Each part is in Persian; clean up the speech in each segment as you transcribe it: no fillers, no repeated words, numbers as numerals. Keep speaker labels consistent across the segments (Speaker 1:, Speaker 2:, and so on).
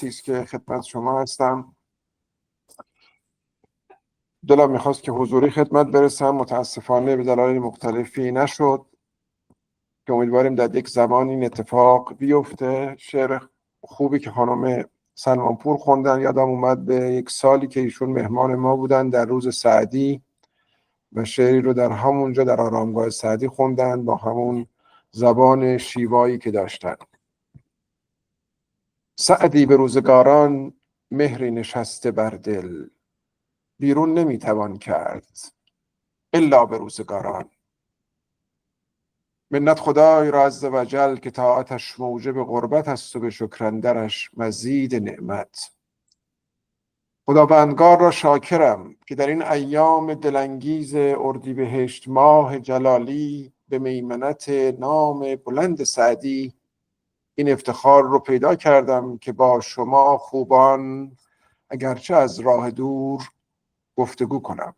Speaker 1: است که خدمت شما هستم. دلم میخواست که حضوری خدمت برسم، متاسفانه به دلایل مختلفی نشد که امیدواریم در یک زمان این اتفاق بیفته. شعر خوبی که خانم سلمانپور خوندن یادم اومد به یک سالی که ایشون مهمان ما بودن در روز سعدی و شعری رو در همونجا در آرامگاه سعدی خوندن با همون زبان شیوایی که داشتن. سعدی به روزگاران مهری نشسته بر دل، بیرون نمیتوان کرد الا به روزگاران. منت خدای را عز و جل که طاعتش موجب غربت است و به شکرندرش مزید نعمت. خداوندگار را شاکرم که در این ایام دلانگیز اردیبهشت ماه جلالی به میمنت نام بلند سعدی این افتخار رو پیدا کردم که با شما خوبان اگرچه از راه دور گفتگو کنم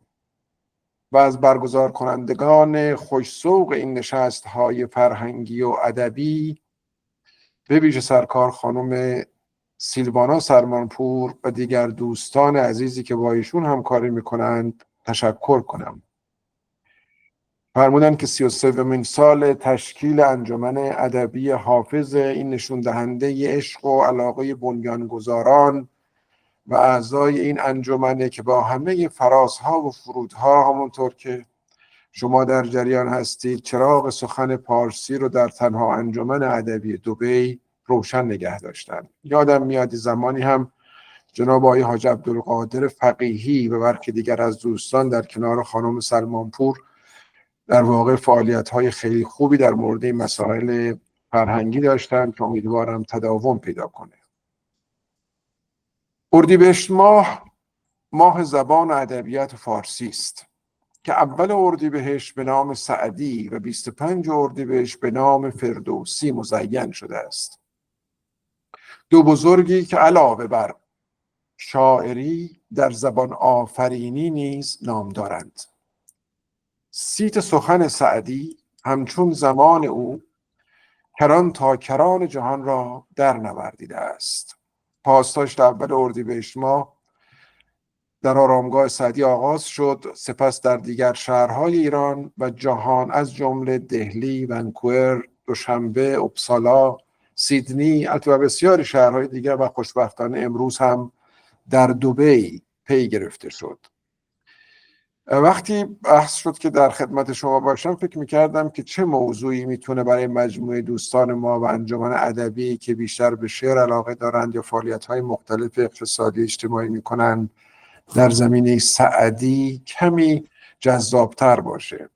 Speaker 1: و از برگزار کنندگان خوش‌ذوق این نشست‌های فرهنگی و ادبی به ویژه سرکار خانم سیلوانا سلمانپور و دیگر دوستان عزیزی که با ایشون همکاری میکنند تشکر کنم. فرمودن که 33مین سال تشکیل انجمن ادبی حافظ، این نشون دهنده عشق و علاقه بنیانگذاران و اعضای این انجمنه که با همه فرازها و فرودها همونطور که شما در جریان هستید چراغ سخن پارسی رو در تنها انجمن ادبی دبی روشن نگه داشتن. یادم میاد زمانی هم جناب آقای حاج عبدالقادر فقیهی و برخی دیگر از دوستان در کنار خانم سلمانپور در واقع فعالیت‌های خیلی خوبی در مورد این مسائل فرهنگی داشتن که امیدوارم تداوم پیدا کنه. اردیبهشت ماه زبان و ادبیات فارسی است که اول اردیبهشت به نام سعدی و 25 اردیبهشت به نام فردوسی مزین شده است. دو بزرگی که علاوه بر شاعری در زبان آفرینی نیز نام دارند. صیت سخن سعدی همچون زمان او کران تا کران جهان را در نوردیده است. پاسداشت اول اردیبهشت ماه در آرامگاه سعدی آغاز شد، سپس در دیگر شهرهای ایران و جهان از جمله دهلی، ونکوور، دوشنبه، اپسالا، سیدنی و بسیاری شهرهای دیگر و خوشبختانه امروز هم در دبی پی گرفته شد. وقتی بحث شد که در خدمت شما باشم فکر میکردم که چه موضوعی میتونه برای مجموعه دوستان ما و انجمن ادبی که بیشتر به شعر علاقه دارند یا فعالیت‌های مختلف اقتصادی اجتماعی میکنند در زمینه سعدی کمی جذابتر باشه.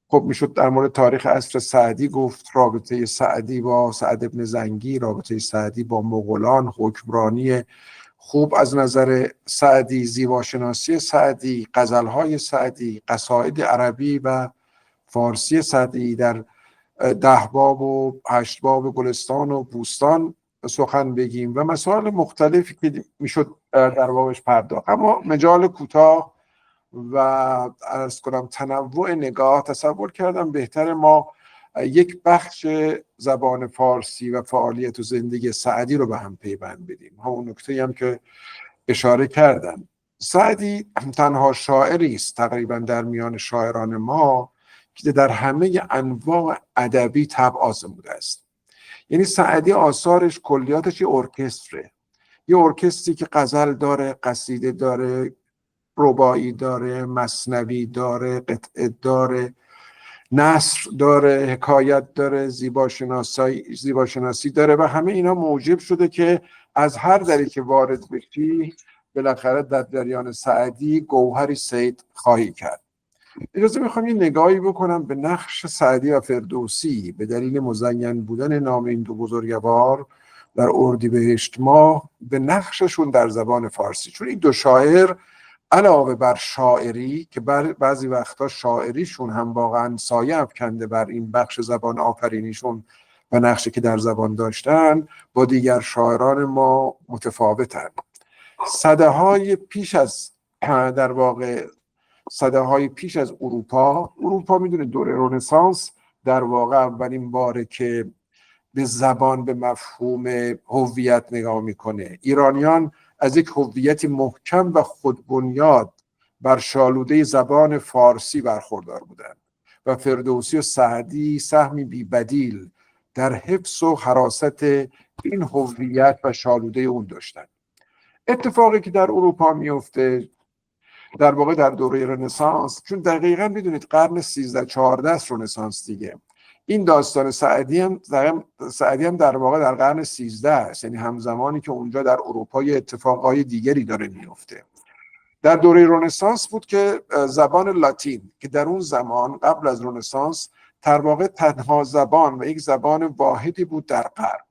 Speaker 1: خب میشد در مورد تاریخ عصر سعدی گفت، رابطه سعدی با سعد بن زنگی، رابطه سعدی با مغولان، حکمرانی خوب از نظر سعدی، زیباشناسی سعدی، غزلهای سعدی، قصاید عربی و فارسی سعدی در 10 باب و 8 باب گلستان و بوستان سخن بگیم و مسائل مختلفی که میشد در بابش پرداخت. اما مجال کوتاه و عرض کنم تنوع نگاه، تصور کردم بهتر ما یک بخش زبان فارسی و فعالیت و زندگی سعدی رو به هم پیوند بدیم. همون نکته هم که اشاره کردم، سعدی تنها شاعری است تقریبا در میان شاعران ما که در همه انواع ادبی طبع آزموده است. یعنی سعدی آثارش کلیاتش یه ارکستره، یه ارکستری که غزل داره، قصیده داره، رباعی داره، مثنوی داره، قطعه داره، نثر داره، حکایت داره، زیباشناسی داره و همه اینا موجب شده که از هر دری که وارد بشی بالاخره در جریان سعدی گوهری صید خواهی کرد. اجازه میخوام یه نگاهی بکنم به نقش سعدی و فردوسی به دلیل مزین بودن نام این دو بزرگوار در اردیبهشت ماه، به نقششون در زبان فارسی. چون این دو شاعر علاوه بر شاعری که بعضی وقتا شاعریشون هم واقعا سایه افکنده بر این بخش زبان آفرینیشون و نقشی که در زبان داشتن، با دیگر شاعران ما متفاوتن. صده‌های پیش از در واقع صده‌های پیش از اروپا میدونه دوره رنسانس در واقع اولین باره که به زبان، به مفهوم هویت نگاه میکنه. ایرانیان از یک هویتی محکم و خودبنیاد بر شالوده زبان فارسی برخوردار بودند و فردوسی و سعدی سهمی بی‌بدیل در حفظ و حراست این هویت و شالوده اون داشتند. اتفاقی که در اروپا میفته در واقع در دوره رنسانس، چون دقیقاً میدونید قرن 13-14 است رنسانس دیگه، این داستان سعدی هم در واقع در قرن 13 است، یعنی همزمانی که اونجا در اروپا اتفاقهای دیگری داره میفته. در دوره رنسانس بود که زبان لاتین که در اون زمان قبل از رنسانس در واقع تنها زبان و یک زبان واحدی بود در غرب،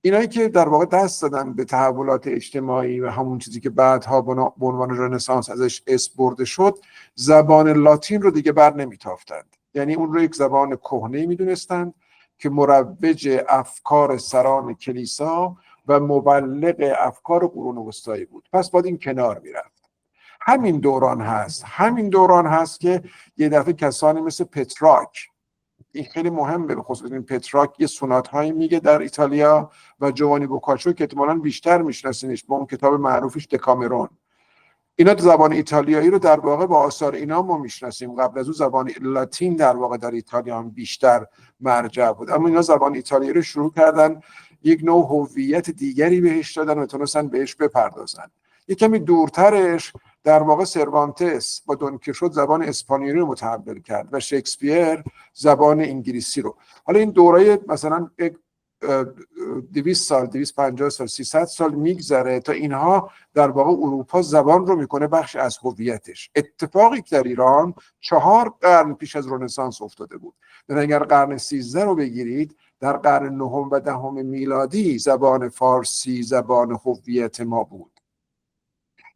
Speaker 1: اینایی که در واقع دست دادن به تحولات اجتماعی و همون چیزی که بعدها به عنوان رنسانس ازش اسم برده شد، زبان لاتین رو دیگه بر نمیتافتند. یعنی اون رو یک زبان کهنه میدونستند که مروج افکار سران کلیسا و مبلغ افکار قرون وسطایی بود، پس باید این کنار میرفت. همین دوران هست که یه دفعه کسانی مثل پتراک، این خیلی مهمه، به خصوص این پتراک یه سونات هایی میگه در ایتالیا، و جوانی بوکاچو که احتمالاً بیشتر میشناسینش با اون کتاب معروفش دکامرون، اینا زبان ایتالیایی رو در واقع با آثار اینا ما میشناسیم. قبل از اون زبان لاتین در واقع در ایتالیا هم بیشتر مرجع بود، اما اینا زبان ایتالیایی رو شروع کردن یک نوع هویت دیگری بهش دادن و تونستن بهش بپردازن. یک کمی دورترش در واقع سروانتس با دون کیشوت زبان اسپانیایی رو متحول کرد و شکسپیر زبان انگلیسی رو. حالا این دوره مثلا 200 سال، 250 سال، 300 سال میگذره تا اینها در واقع اروپا زبان رو میکنه بخش از هویتش. اتفاقی که در ایران 4 قرن پیش از رنسانس افتاده بود. یعنی اگر قرن 13 رو بگیرید، در قرن 9 و 10 میلادی زبان فارسی زبان هویت ما بود.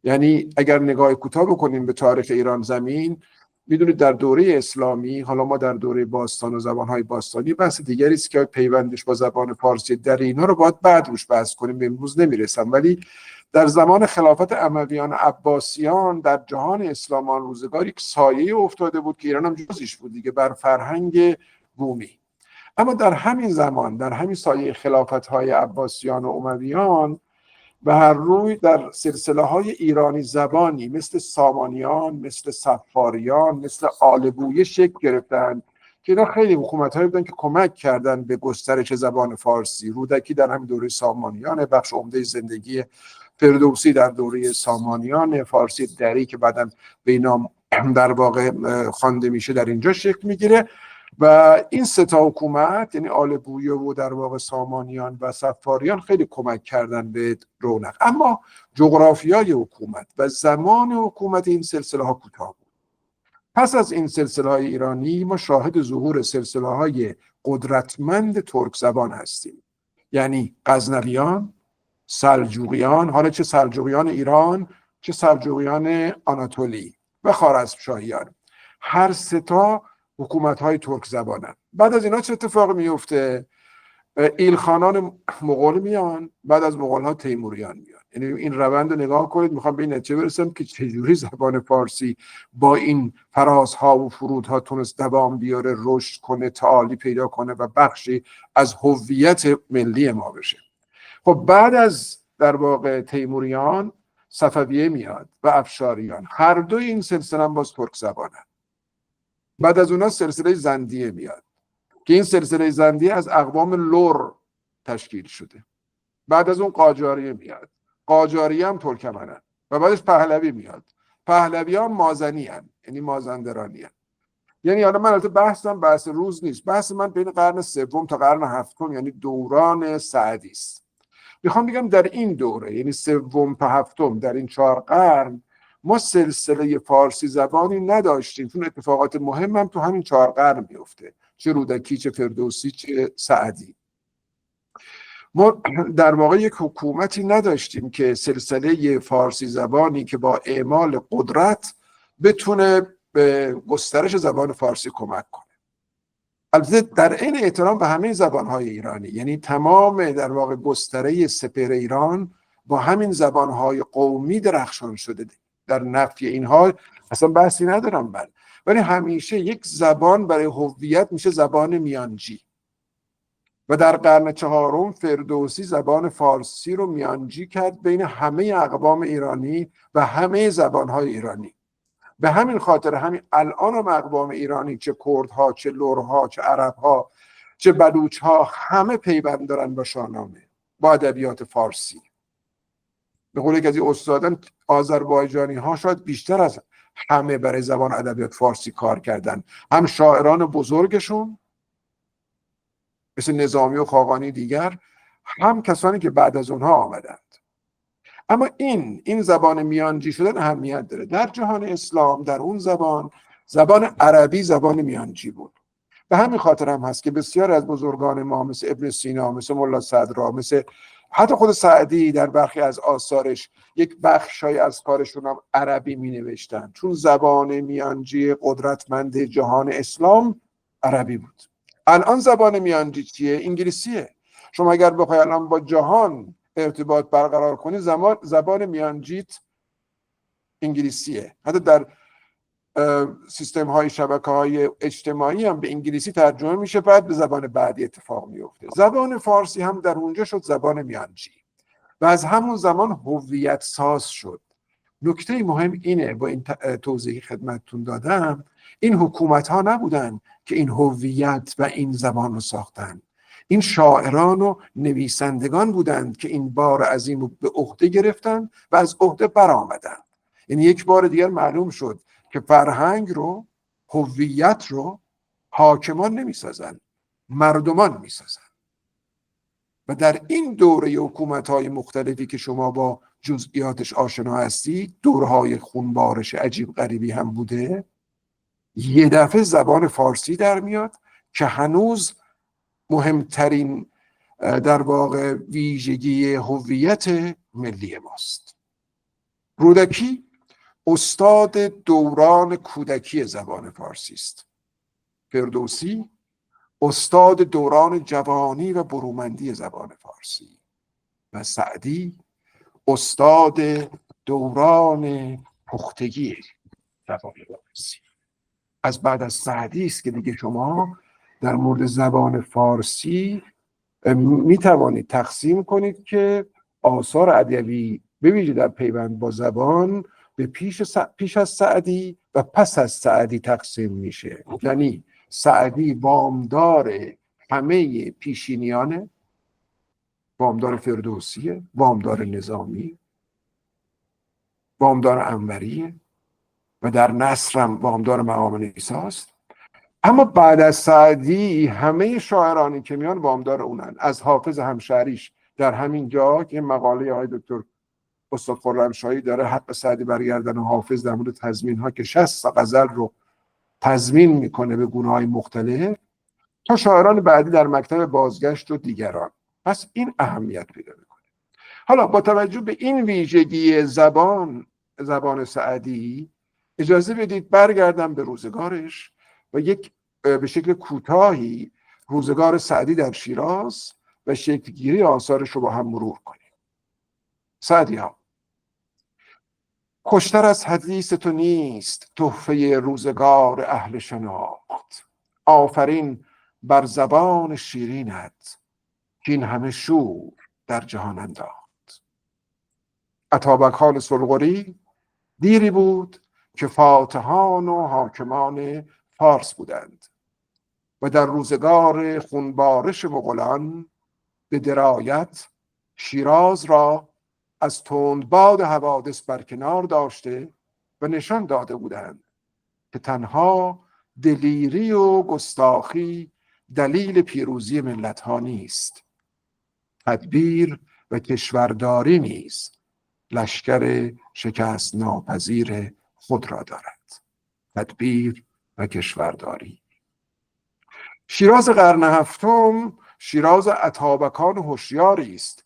Speaker 1: یعنی اگر نگاه کوتاه بکنیم به تاریخ ایران زمین، میدونید در دوره اسلامی، حالا ما در دوره باستان و زبانهای باستانی بحث دیگری است که پیوندش با زبان فارسی در اینا رو باید بعد روش بحث کنیم، به امروز نمیرسم، ولی در زمان خلافت امویان عباسیان در جهان اسلام آن روزگار یک سایه افتاده بود که ایران هم جزیش بود دیگه، بر فرهنگ بومی. اما در همین زمان، در همین سایه خلافت‌های عباسیان و امویان، به هر روی در سلسله های ایرانی زبانی مثل سامانیان، مثل صفاریان، مثل آل بویه شکل گرفتن که اینا خیلی حکومت هایی بودن که کمک کردن به گسترش زبان فارسی. رودکی در همین دوره سامانیان، بخش عمده زندگی فردوسی در دوره سامانیان، فارسی دری که بعداً به اینا در واقع خوانده میشه در اینجا شکل میگیره. و این 3 تا حکومت، یعنی آل بویه و در واقع سامانیان و صفاریان، خیلی کمک کردن به رونق. اما جغرافیای حکومت و زمان حکومت این سلسله ها کوتاه بود. پس از این سلسله های ایرانی ما شاهد ظهور سلسله های قدرتمند ترک زبان هستیم، یعنی غزنویان، سلجوقیان، حالا چه سلجوقیان ایران چه سلجوقیان آناتولی و خوارزمشاهیان، هر 3 تا حکومت‌های ترک زبانن. بعد از اینا چه اتفاقی میفته؟ ایلخانان مغول میان، بعد از مغول‌ها تیموریان میان. یعنی این روند رو نگاه کنید، میخوام به این نتیجه برسم که چجوری زبان فارسی با این فرازها و فرودها تونست دوام بیاره، رشد کنه، تعالی پیدا کنه و بخشی از هویت ملی ما بشه. خب بعد از در واقع تیموریان صفویه میاد و افشاریان، هر دو این سلسله هم باز ترک زبانن. بعد از اونها سلسله زندیه میاد که این سلسله زندیه از اقوام لور تشکیل شده. بعد از اون قاجاریه میاد، قاجاریه هم ترکمنن. و بعدش پهلوی میاد، پهلوی هم مازنی هن، یعنی مازندرانی هن. یعنی حالا من البته بحث روز نیست، بحث من بین قرن 3 تا قرن 7 یعنی دوران سعدی است. میخوام بگم در این دوره، یعنی 3 تا 7 در این 4 قرن ما سلسله فارسی زبانی نداشتیم، چون اتفاقات مهم هم تو همین 4 قرن میفته، چه رودکی، چه فردوسی، چه سعدی. ما در واقع یک حکومتی نداشتیم که سلسله فارسی زبانی که با اعمال قدرت بتونه به گسترش زبان فارسی کمک کنه. البته در عین احترام به همه زبانهای ایرانی، یعنی تمام در واقع گستره سپهر ایران با همین زبانهای قومی درخشان شده. در نفی اینها اصلا بحثی ندارم من، ولی همیشه یک زبان برای هویت میشه زبان میانجی. و در قرن چهارم فردوسی زبان فارسی رو میانجی کرد بین همه اقوام ایرانی و همه زبانهای ایرانی. به همین خاطر همین الان هم اقوام ایرانی، چه کردها، چه لرها، چه عربها، چه بلوچها، همه پیوند دارن با شاهنامه، با ادبیات فارسی. به قول یکی از استادان، آذربایجانی ها شاید بیشتر از همه برای زبان ادبیات فارسی کار کردن، هم شاعران بزرگشون مثل نظامی و خاقانی دیگر، هم کسانی که بعد از اونها آمدند. اما این زبان میانجی شدن اهمیت داره. در جهان اسلام در اون زبان عربی زبان میانجی بود. به همین خاطر هم هست که بسیار از بزرگان ما مثل ابن سینا، مثل ملا صدرا، مثل حتی خود سعدی در برخی از آثارش یک بخشای از کارشون هم عربی می نوشتن، چون زبان میانجی قدرتمند جهان اسلام عربی بود. الان زبان میانجی چیه؟ انگلیسیه. شما اگر بخوای الان با جهان ارتباط برقرار کنی، زبان میانجیت انگلیسیه. حتی در سیستم های شبکه های اجتماعی هم به انگلیسی ترجمه میشه، بعد به زبان بعدی اتفاق میفته. زبان فارسی هم در اونجا شد زبان میانجی و از همون زمان هویت ساز شد. نکته مهم اینه، با این توضیحی خدمتتون دادم، این حکومت ها نبودن که این هویت و این زبان رو ساختن. این شاعران و نویسندگان بودند که این بار عظیم رو به عهده گرفتن و از عهده برآمدن. یعنی یک بار دیگر معلوم شد که فرهنگ رو، هویت رو حاکمان نمیسازن، مردمان میسازن. و در این دوره حکومت‌های مختلفی که شما با جزئیاتش آشنا هستید، دورهای خونبارش عجیب غریبی هم بوده، یه دفعه زبان فارسی در میاد که هنوز مهمترین در واقع ویژگی هویت ملی ماست. رودکی استاد دوران کودکی زبان فارسی است. فردوسی استاد دوران جوانی و برومندی زبان فارسی و سعدی استاد دوران پختگی زبان فارسی. از بعد از سعدی است که دیگه شما در مورد زبان فارسی می توانید تقسیم کنید که آثار ادبی به ویژه در پیوند با زبان به پیش از سعدی و پس از سعدی تقسیم میشه. یعنی سعدی وامدار همه پیشینیانه، وامدار فردوسیه، وامدار نظامی، وامدار انوریه و در نثر هم وامدار مقام نیساست. اما بعد از سعدی همه شاعرانی که میان وامدار اونن. از حافظ همشهریش در همین جا که مقاله های دکتر استاد خرمشاهی داره حق سعدی برگردن و حافظ در مورد تضمین ها که 60 غزل رو تضمین میکنه به گونه های مختلف، تا شاعران بعدی در مکتب بازگشت و دیگران. پس این اهمیت پیدا میکنه. حالا با توجه به این ویژگی زبان سعدی، اجازه بدید برگردم به روزگارش و یک به شکل کوتاهی روزگار سعدی در شیراز و شکلگیری آثارش رو با هم مرور کنیم. سعدی ها: خوشتر از حدیث تو نیست تحفه روزگار اهل شناخت، آفرین بر زبان شیرینت که این همه شور در جهان انداخت. اتابک خان سلغری دیری بود که فاتحان و حاکمان فارس بودند و در روزگار خونبارش مغولان به درایت شیراز را از تندباد حوادث برکنار داشته و نشان داده بودند که تنها دلیری و گستاخی دلیل پیروزی ملت ها نیست، تدبیر و کشورداری نیز لشکر شکست ناپذیر خود را دارد. تدبیر و کشورداری. شیراز قرن هفتم شیراز اتابکان هوشیاری است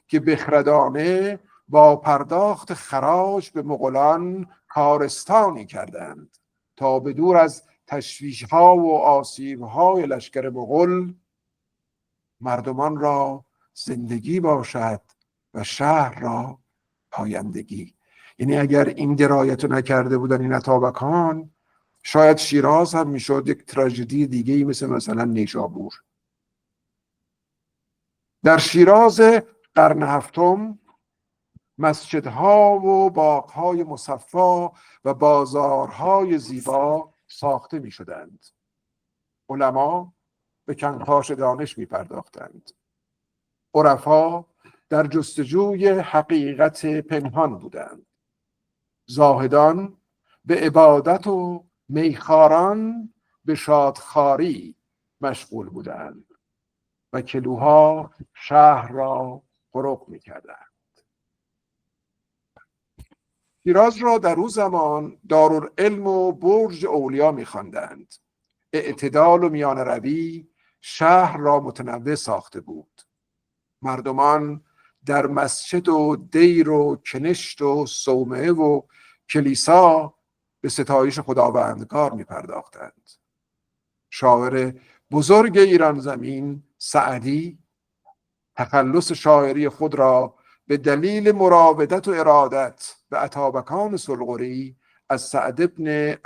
Speaker 1: که بخردانه با پرداخت خراج به مغولان کارستانی کردند تا به دور از تشویش‌ها و آسیب‌های لشکر مغول مردمان را زندگی باشد و شهر را پایندگی. یعنی اگر این درایت رو نکرده بودن این اتابکان، شاید شیراز هم میشد یک تراژدی دیگه ای مثلا نیشابور. در شیراز قرن هفتم مسجدها و باغهای مصفا و بازارهای زیبا ساخته می شدند. علما به کنکاش دانش می پرداختند. عرفا در جستجوی حقیقت پنهان بودند. زاهدان به عبادت و میخواران به شادخواری مشغول بودند و کلوها شهر را غرق می کردند. شیراز را در او زمان دارالعلم و برج اولیا می خواندند. اعتدال و میان روی شهر را متنوع ساخته بود. مردمان در مسجد و دیر و کنشت و صومعه و کلیسا به ستایش خداوندگار می پرداختند. شاعر بزرگ ایران زمین سعدی تخلص شاعری خود را به دلیل مراودت و ارادت به اتابکان سلغری از سعد ابن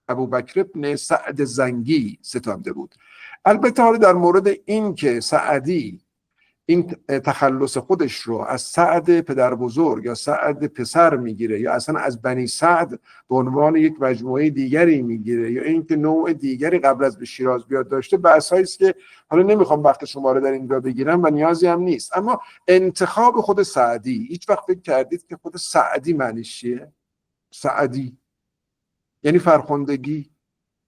Speaker 1: ابوبکر ابن سعد زنگی ستانده بود. البته در مورد این که سعدی این تخلص خودش رو از سعد پدر بزرگ یا سعد پسر میگیره یا اصلا از بنی سعد به عنوان یک مجموعه دیگری میگیره یا اینکه نوع دیگری قبل از به شیراز بیاد داشته، بحثایی است که حالا نمیخوام وقت شما رو در اینجا بگیرم و نیازی هم نیست. اما انتخاب خود سعدی، هیچ وقت فکر کردید که خود سعدی معنیش چیه؟ سعدی یعنی فرخندگی،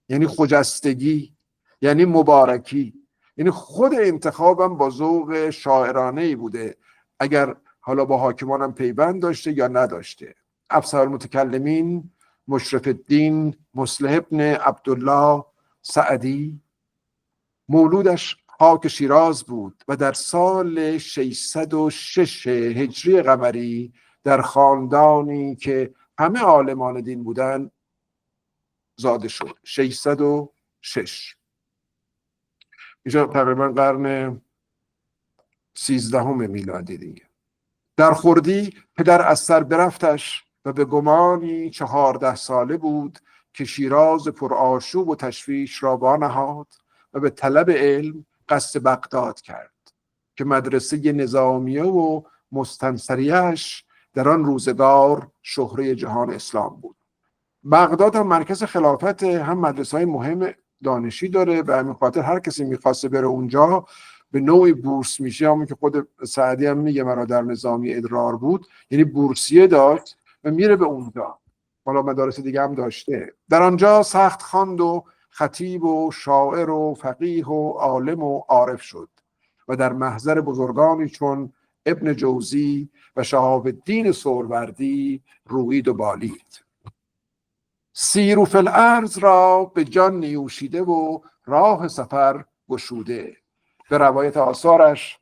Speaker 1: یعنی خجستگی، یعنی مبارکی. یعنی خود انتخابم با ذوق شاعرانه‌ای بوده، اگر حالا با حاکمانم پیوند داشته یا نداشته. افسر المتکلمین مشرف الدین مصلح ابن عبدالله سعدی مولودش خاک شیراز بود و در سال 606 هجری قمری در خاندانی که همه عالمان دین بودند زاده شد. 606 اینجا تقریبا قرن 13 میلادی دیگه. در خردی پدر از سر برفتش و به گمانی 14 ساله بود که شیراز پرآشوب و تشویش را وانهاد و به طلب علم قصد بغداد کرد که مدرسه نظامیه و مستنصریه‌اش در آن روزگار شهره جهان اسلام بود. بغداد هم مرکز خلافت، هم مدرسه‌های مهم دانشی داره، به همین خاطر هر کسی میخواسته بره اونجا به نوعی بورس میشه. همون که خود سعدی هم میگه مرا در نظامی ادرار بود، یعنی بورسیه داشت و میره به اونجا. حالا مدارس دیگه هم داشته. در آنجا سخت خواند و خطیب و شاعر و فقیه و عالم و عارف شد و در محضر بزرگانی چون ابن جوزی و شهاب الدین سهروردی رویید و بالید. سیر فی الارض را به جان نیوشیده و راه سفر گشوده. به روایت آثارش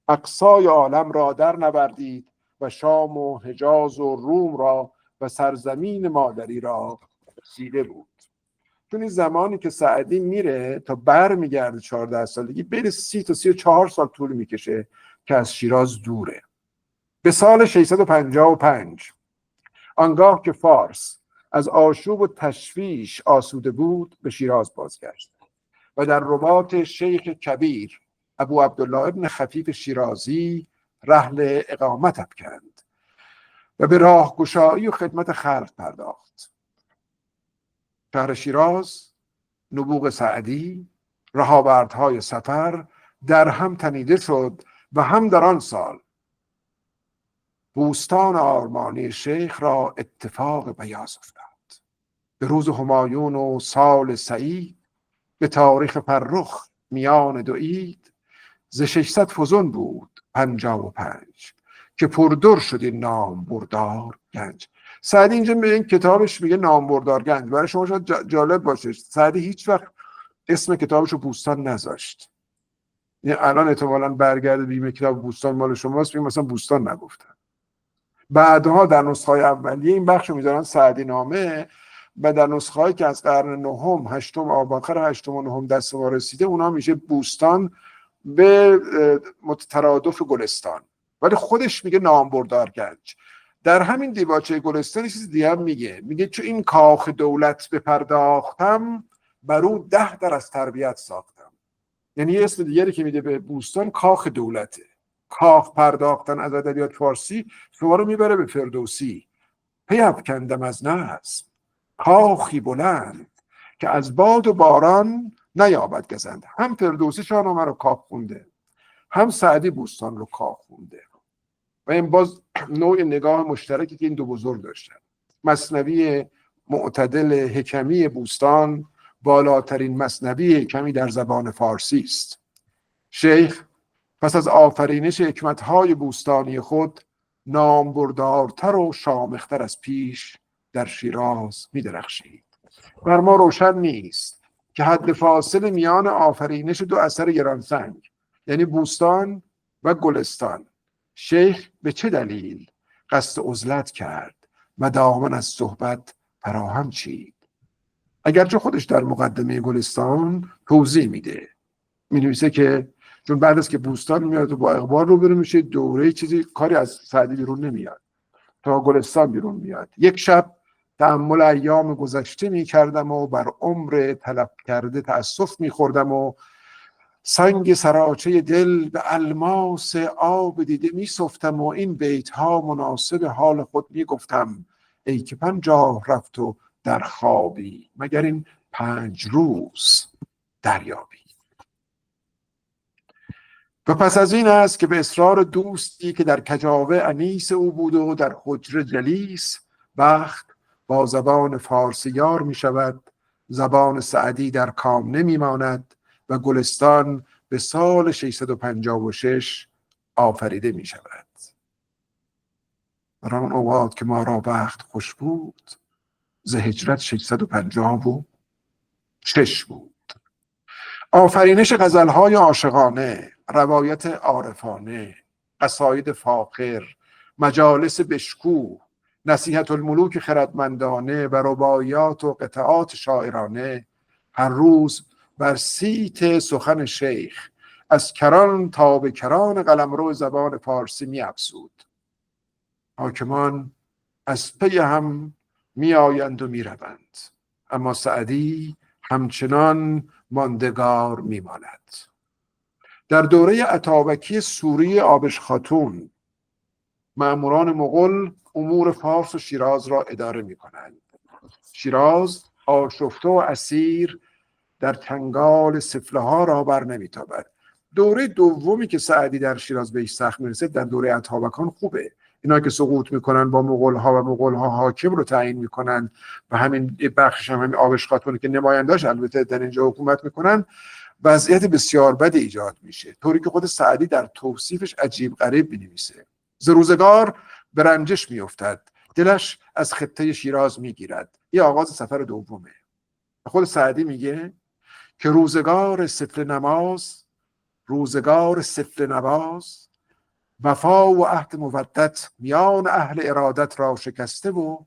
Speaker 1: اقصای عالم را در نوردید و شام و حجاز و روم را و سرزمین مادری را رسیده بود. چون این زمانی که سعدی میره تا بر میگرده 14 سالگی بین 30 تا 34 سال طول میکشه که از شیراز دوره. به سال 655 آنگاه که فارس از آشوب و تشویش آسوده بود به شیراز بازگشت و در رباط شیخ کبیر ابو عبدالله ابن خفیف شیرازی رحل اقامت افکند و به راهگشایی و خدمت خلق پرداخت. شهر شیراز، نبوغ سعدی، رهاوردهای سفر در هم تنیده شد و هم در آن سال بوستان آرمانی شیخ را اتفاق بیاض افتاد. به روز همایون و سال سعید به تاریخ فرخ میان دو عید ز 600 فزون بود 55 که پردر شد این نام بردار گنج. سعدی اینجا به این کتابش میگه نام بردار گنج. برای شما شاید جالب باشه سعدی هیچ وقت اسم کتابش رو بوستان نذاشت. یعنی الان احتمالاً برگرده بیم کتاب بوستان مال شماست میگه مثلا بوستان نگفتن. بعدها در نسخه‌های اولیه این بخش رو میذارن سعدی نامه و در نسخه‌هایی که از قرن نهم، هشتم، اواخر هشتم و نهم دست ما رسیده اونا میشه بوستان به مترادف گلستان، ولی خودش میگه نامبردار گنج. در همین دیباچه گلستان چیز دیگه هم میگه چون این کاخ دولت بپرداختم بر او 10 در از تربیت ساختم. یعنی یه اسم دیگری که میده به بوستان کاخ دولته. کاخ پرداختن از ادبیات فارسی شما رو میبره به فردوسی. پیفکندم از نظم کاخی بلند که از باد و باران نیابد گزند. هم فردوسی شاهنامه رو کاخ خونده، هم سعدی بوستان رو کاخ خونده و این باز نوع نگاه مشترکی که این دو بزرگ داشتن. مثنوی معتدل حکمی بوستان بالاترین مثنوی حکمی در زبان فارسی است. شیخ پس از آفرینش حکمت‌های بوستانی خود نامبردارتر و شامختر از پیش در شیراز می‌درخشید. بر ما روشن نیست که حد فاصل میان آفرینش دو اثر گرانسنگ یعنی بوستان و گلستان شیخ به چه دلیل قصد عزلت کرد و دامن از صحبت فراهم چید. اگرچه خودش در مقدمه گلستان توضیح میده، مینویسه که چون بعد از که بوستان میاد و با اقبال روبرو میشه دوره چیزی کاری از سعدی بیرون نمیاد تا گلستان بیرون میاد. یک شب تأمل ایام گذشته میکردم و بر عمر طلب کرده تأسف میخوردم و سنگ سراچه دل به الماس آب دیده میسفتم و این بیت ها مناسب حال خود میگفتم. ای که 50 رفت و در خوابی مگر این 5 روز دریابی. و پس از این است که به اصرار دوستی که در کجاوه انیس او بود و در حجره جلیس بخت با زبان فارسی یار می شود، زبان سعدی در کام نمی ماند و گلستان به سال 656 آفریده می شود. در آن اوقات که ما را بخت خوش بود ز هجرت 656 بود. آفرینش غزل‌های عاشقانه، روایت عارفانه، قصاید فاخر، مجالس بشکوه، نصیحت الملوک خردمندانه و رباعیات و قطعات شاعرانه هر روز بر سیت سخن شیخ از کران تا به کران قلمرو زبان فارسی می‌افزود. حاکمان از پی هم می‌آیند و می‌روند، اما سعدی همچنان ماندگار میماند. در دوره اتابکی سوری آبش خاتون مأموران مغول امور فارس و شیراز را اداره میکنند. شیراز آشفته و اسیر در چنگال سفله ها را بر نمیتابد. دوره دومی که سعدی در شیراز بهش سخت میرسه در دوره اتابکان خوبه. اینا که سقوط میکنن با مغول ها و مغول ها حاکم رو تعیین میکنن و همین بخشش هم همین آبش خاتون که نماینداش البته در اینجا حکومت میکنن، وضعیت بسیار بد ایجاد میشه، طوری که خود سعدی در توصیفش عجیب غریب بنویسه. ز روزگار به رنجش میافتد، دلش از خطه شیراز میگیرد. این آغاز سفر دومه. خود سعدی میگه که روزگار سفله نماز، روزگار سفله نواز، وفا و عهد مودت میان اهل ارادت را شکسته و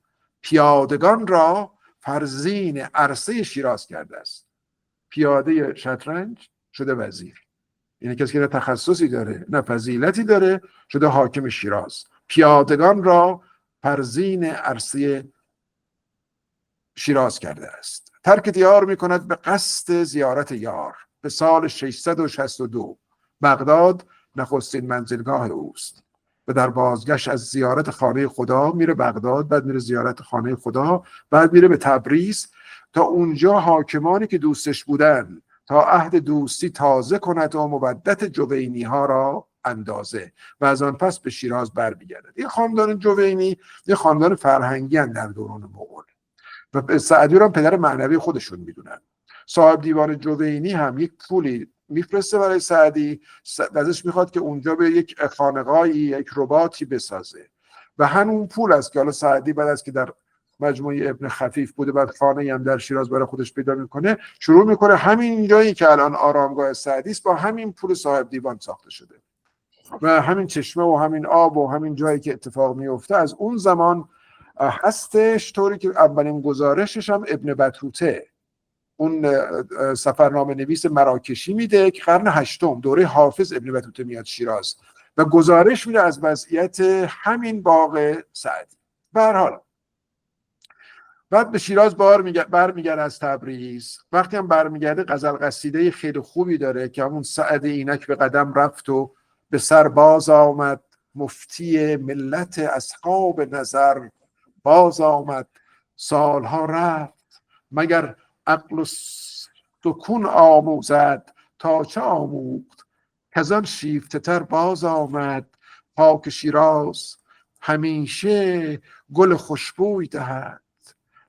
Speaker 1: پیادگان را فرزین عرصه شیراز کرده است. پیاده شطرنج شده وزیر، یعنی کسی که نه تخصصی داره نه فضیلتی داره شده حاکم شیراز. پیادگان را فرزین عرصه شیراز کرده است. ترک دیار میکند به قصد زیارت یار. به سال 662 بغداد نخستین منزلگاه اوست و در بازگشت از زیارت خانه خدا میره بغداد، بعد میره زیارت خانه خدا، بعد میره به تبریز تا اونجا حاکمانی که دوستش بودن تا عهد دوستی تازه کند و مودت جوینی ها را اندازه و از آن پس به شیراز برمیگردد. این خاندان جوینی یه خاندان فرهنگی هستند در دوران مغول و سعدی رو هم پدر معنوی خودشون میدونن. صاحب دیوان جوینی هم یک پولی میفرسته برای سعدی، ازش میخواد که اونجا به یک خانقاهی یک رباطی بسازه و همون پول است که حالا سعدی بعد از که در مجموعه ابن خفیف بوده بعد خانه‌ای هم در شیراز برای خودش پیدا میکنه، شروع میکنه همین جایی که الان آرامگاه سعدی است با همین پول صاحب دیوان ساخته شده و همین چشمه و همین آب و همین جایی که اتفاق میفته از اون زمان هستش. طوری که اولین گزارشش هم ابن بطوطه اون سفرنامه نویس مراکشی میده که قرن 8 دوره حافظ ابن بطوطه میاد شیراز و گزارش میده از وضعیت همین باغ سعدی. به هر حال بعد به شیراز برمیگرده از تبریز. وقتی هم برمیگرده غزل قصیده خیلی خوبی داره که همون سعد اینک به قدم رفت و به سر باز آمد، مفتی ملت اصحاب نظر باز آمد. سالها رفت مگر عقل و سکون آموزد، تا چه آموخت کزان شیفته تر باز آمد. پاک شیراز همیشه گل خوشبوی دهد،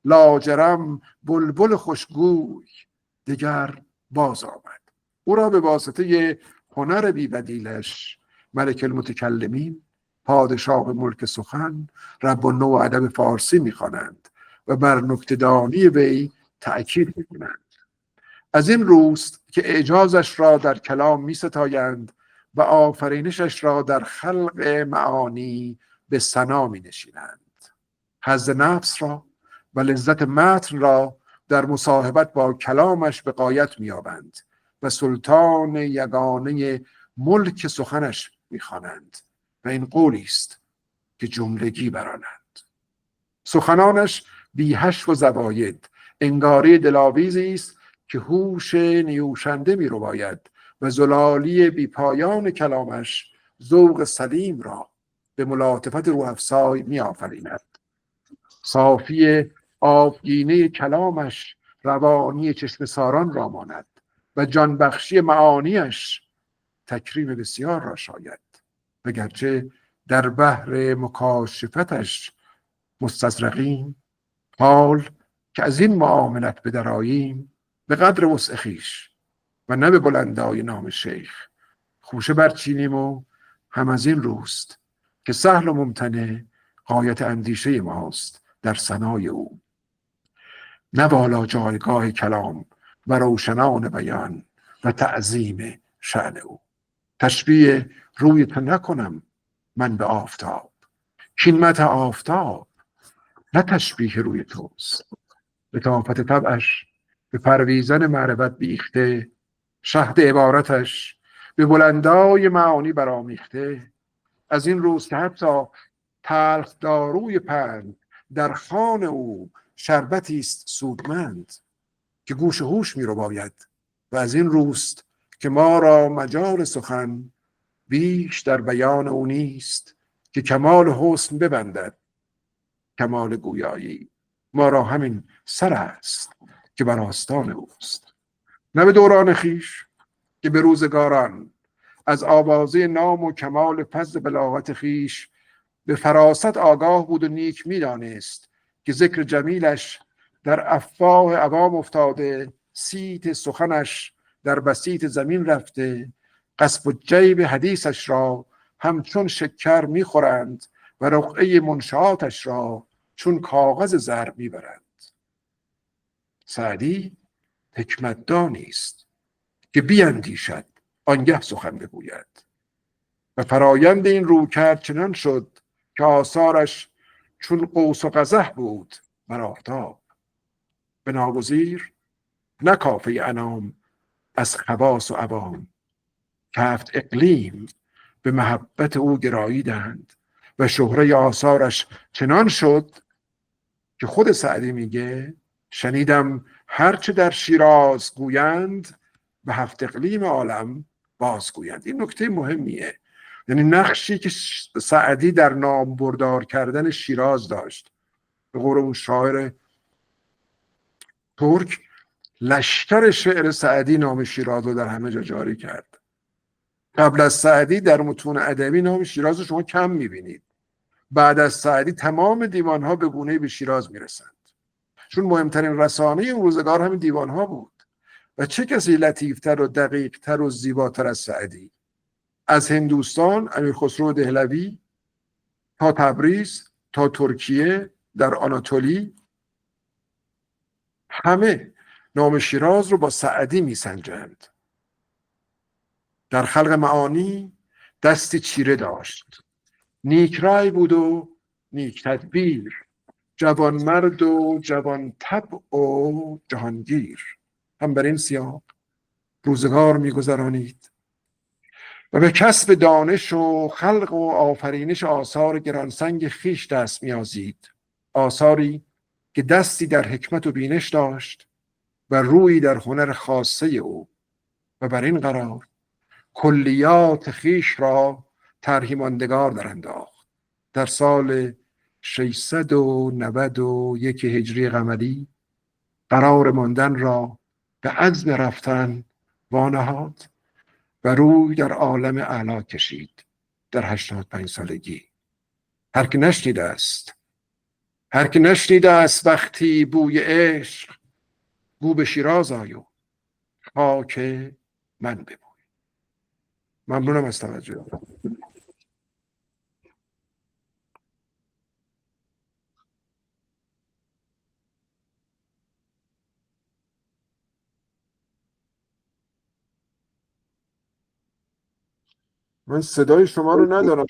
Speaker 1: لاجرم بلبل خوشگوی دیگر باز آمد. او را به واسطه هنر بی‌بدیلش ملک المتکلمین، پادشاه ملک سخن، رب النوع ادب فارسی می‌خوانند و بر نکته‌دانی وی تأکید می‌کنند. از این روست که اعجازش را در کلام می‌ستایند و آفرینشش را در خلق معانی به ثنا می‌نشینند. حظ نفس را و لذت متن را در مصاحبت با کلامش به غایت می‌یابند و سلطان یگانه ملک سخنش می‌خوانند و این قولی است که جملگی برانند. سخنانش بی حشو و زواید، انگاری دلاویزی است که هوش نیوشنده می‌رباید و زلالی بی پایان کلامش ذوق سلیم را به ملاطفت روح افزای می‌آفریند. صافی آبگینه کلامش روانی چشم ساران را ماند و جانبخشی معانیش تکریم بسیار را شاید، وگرچه در بحر مکاشفتش مستزرقیم. حال که از این معاملت بدراییم، به قدر وسع خویش و نه به بلندای نام شیخ خوشه برچینیم و هم از این روست که سهل و ممتنع غایت اندیشه ماست در ثنای او. نه والا جایگاه کلام و روشنان بیان و تعظیم شأن او. تشبیه روی تو نکنم من به آفتاب، کینمت آفتاب نه تشبیه روی توست. لطافت طبعش به پرویزن معرفت بیخته، شهد عبارتش به بلندای معانی برامیخته. از این روز که حتی تلخ داروی پند در خوان او شربتی است سودمند که گوش هوش می رو باید. و از این روست که ما را مجال سخن بیش در بیان او نیست که کمال حسن ببندد کمال گویایی. ما را همین سر است که بر آستان اوست. نه به دوران خیش که به روزگاران از آوازه نام و کمال فضل بلاغت خیش به فراست آگاه بود و نیک میدانست که ذکر جمیلش در افواه عوام افتاده، صیت سخنش در بسیط زمین رفته، قصب و جیب حدیثش را همچون شکر میخورند و رقعه منشآتش را چون کاغذ زر میبرند. سعدی حکمتدانی است که بیندیشد آنگه سخن بگوید و فرایند این رویکرد چنان شد که آثارش چون قوس و قزح بود بر آفتاب. به ناگزیر نه کافه انام از خواص و عوام، که 7 اقلیم به محبت او گراییدند و شهره آثارش چنان شد که خود سعدی میگه شنیدم هرچه در شیراز گویند به 7 اقلیم عالم بازگویند. این نکته مهمیه، یعنی نقشی که سعدی در نام بردار کردن شیراز داشت. به قول اون شاعر ترک، لشکر شعر سعدی نام شیراز رو در همه جا جاری کرد. قبل از سعدی در متون ادبی نام شیراز رو شما کم میبینید. بعد از سعدی تمام دیوانها به گونه‌ای به شیراز میرسند، چون مهمترین رسانه اون روزگار همین دیوانها بود. و چه کسی لطیفتر و دقیقتر و زیباتر از سعدی؟ از هندوستان امیر خسرو دهلوی تا تبریز تا ترکیه در آناتولی، همه نام شیراز رو با سعدی میسنجند. در خلق معانی دستی چیره داشت، نیک رای بود و نیک تدبیر، جوان مرد و جوان طبع و جهانگیر. هم بر این سیاق روزگار میگذرانید و به کسب دانش و خلق و آفرینش آثار گرانسنگ خیش دست میازید. آثاری که دستی در حکمت و بینش داشت و رویی در هنر خاصه او و بر این قرار کلیات خیش را طرحی ماندگار در انداخت. در سال 691 هجری قمری قرار ماندن را به عزم رفتن وانهاد و روی در عالم اعلی کشید. در 85 سالگی هر که نشنیده است وقتی بوی عشق، گو به شیراز آیو خاک من ببوی. ممنونم از توجه. من صدای شما رو ندارم.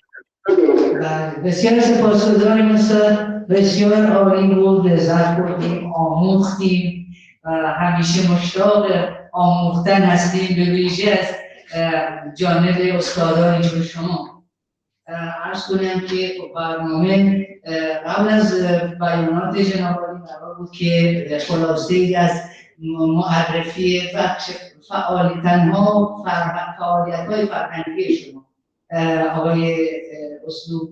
Speaker 2: بسیار سپاسگزاریم استاد، بسیار عالی بود، لذت بردیم، آموختیم و همیشه مشتاق آموختن هستیم، به ویژه از جانب استادانی چون شما. عرض کنم که برنامه قبل از بیانات جناب عالی قرار بود که خلاصه‌ای از معرفی فعالیت‌های فرهنگی شما آقای اسلوب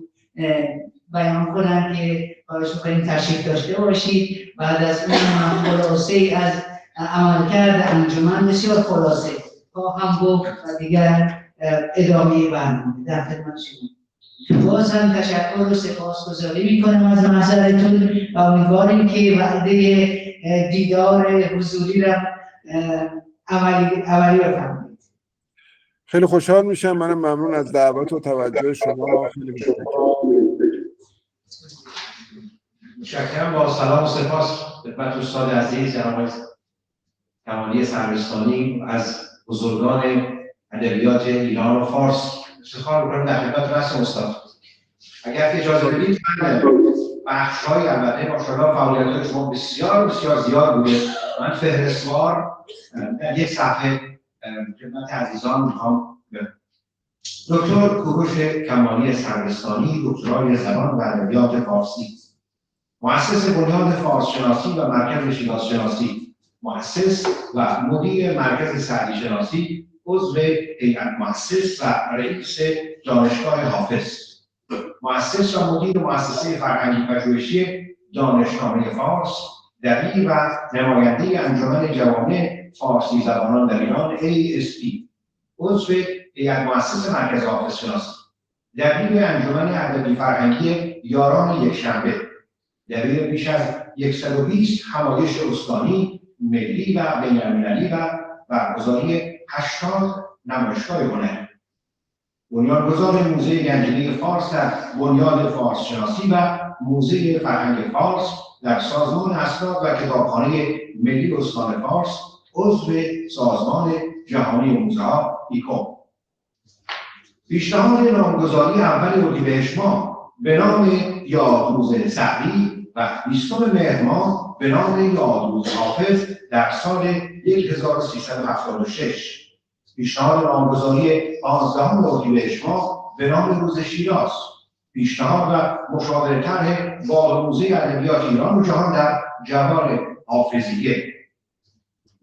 Speaker 2: بیان کنن که خواهش می‌کنیم تشریف داشته باشید. بعد از اون خلاصه‌ای از عملکرد انجمن، بسیار خلاصه خواهم گفت و دیگر ادامه برنامه در خدمت شما. باز هم تشکر و سپاسگزاری می‌کنم از محضرتون و امیدواریم که وعده دیدار حضوری را عملی بفرمایید.
Speaker 1: خیلی خوشحال میشم. منم ممنون از دعوت و توجه شما. خیلی
Speaker 3: متشکرم. با سلام و سپاس خدمت استاد عزیز جناب کمالی سروستانی از بزرگان ادبیات ایران و فارس افتخار می‌کنم در خدمت رسم استاد. اگر اجازه بدید من بخش‌های البته ماشاءالله فعالیت‌های شما بسیار بسیار زیاد بوده. من فهرستوار در یک صفحه خدمت عزیزان می‌خوام بگم. دکتر کوروش کمالی سروستانی، دکترای زبان و ادبیات فارسی، مؤسس بنیاد فارس شناسی و مرکز شیراز شناسی، مؤسس و مدیر مرکز سعدی شناسی، عضو هیئت مؤسس و رئیس دانشگاه حافظ، مؤسس و مدیر مؤسسه فرهنگی پژوهشی دانشنامه فارس، دبیر و نماینده انجمن جوامع فارسی زبانان در ایران ASP، عضو هیئت مؤسس مرکز حافظ شناسی، دبیر انجمن ادبی فرهنگی یاران یکشنبه، دبیر بیش از 120 همایش استانی، ملی و بین‌المللی و برگزاری 80 نمایشگاه هنری، بنیانگذار موزه گنجینه فارس در بنیاد فارس شناسی و موزه فرهنگ فارس در سازمان اسناد و کتابخانه ملی استان فارس، عضو سازمان جهانی موزه‌ها ایکوم. پیشنهاد نامگذاری اول اردیبهشت ماه به نام یادروز سعدی و 20 مهر ماه به نام یادروز حافظ در سال 1376. پیشنهاد نامگذاری 15 اردیبهشت ماه به نام روز شیراز. پیشنهاد و مشاوره طرح باغ موزه ادبیات ایران و جهان در جوار حافظیه.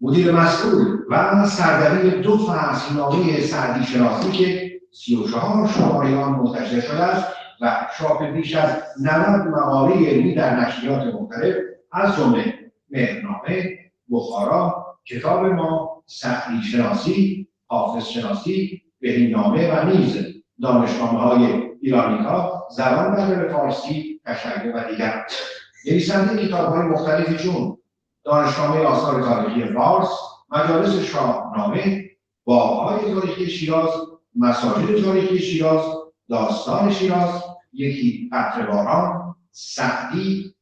Speaker 3: مدیر مسئول و سردبیر 2 فصل نامه سعدی شناسی که 34 شماره آن منتشر شده است و چاپ بیش از 90 مقاله علمی در نشریات مختلف از جمله مهرنامه، بخارا، کتاب ما، سعدی شناسی، حافظ شناسی، بهینامه و نیز دانشنامه‌های ایرانی‌ها، زبان و ادب فارسی، تشیع و دیگر. نویسنده کتاب‌های مختلفی چون دانشنامه آثار تاریخی فارس، مجالس شاهنامه، باغ‌های تاریخی شیراز، مساجد تاریخی شیراز، داستان شیراز، یکی قطره باران، سعدی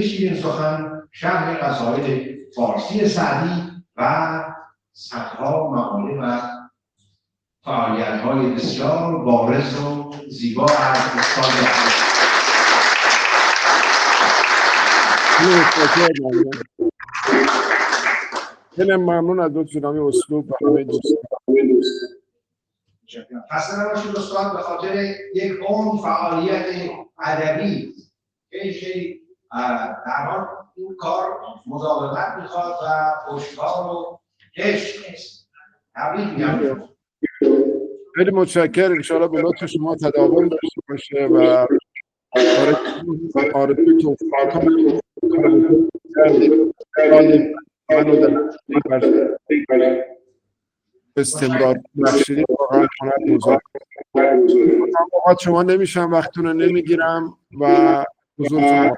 Speaker 3: شیرین سخن، شرح قصاید فارسی سعدی و صدها مقاله و فعالیت‌های بسیار بارز و زیبا از استاد
Speaker 1: خیلی ممنون از لطف جناب اسلوب و همه دوستان.
Speaker 3: خسته نباشید استاد، به خاطر یک عمر فعالیت ادبی خیلی در حال این کار مداومت میخواد و پشتکار و عشق نیست. تبریک میگم.
Speaker 1: خیلی متشکرم. انشاءالله به لطف شما تداوم داشته باشه و آرزوی توفیق استمرار بخشیدید واقعا هنر بزرگ. شما نمیشم وقتتون رو نمیگیرم و حضورتون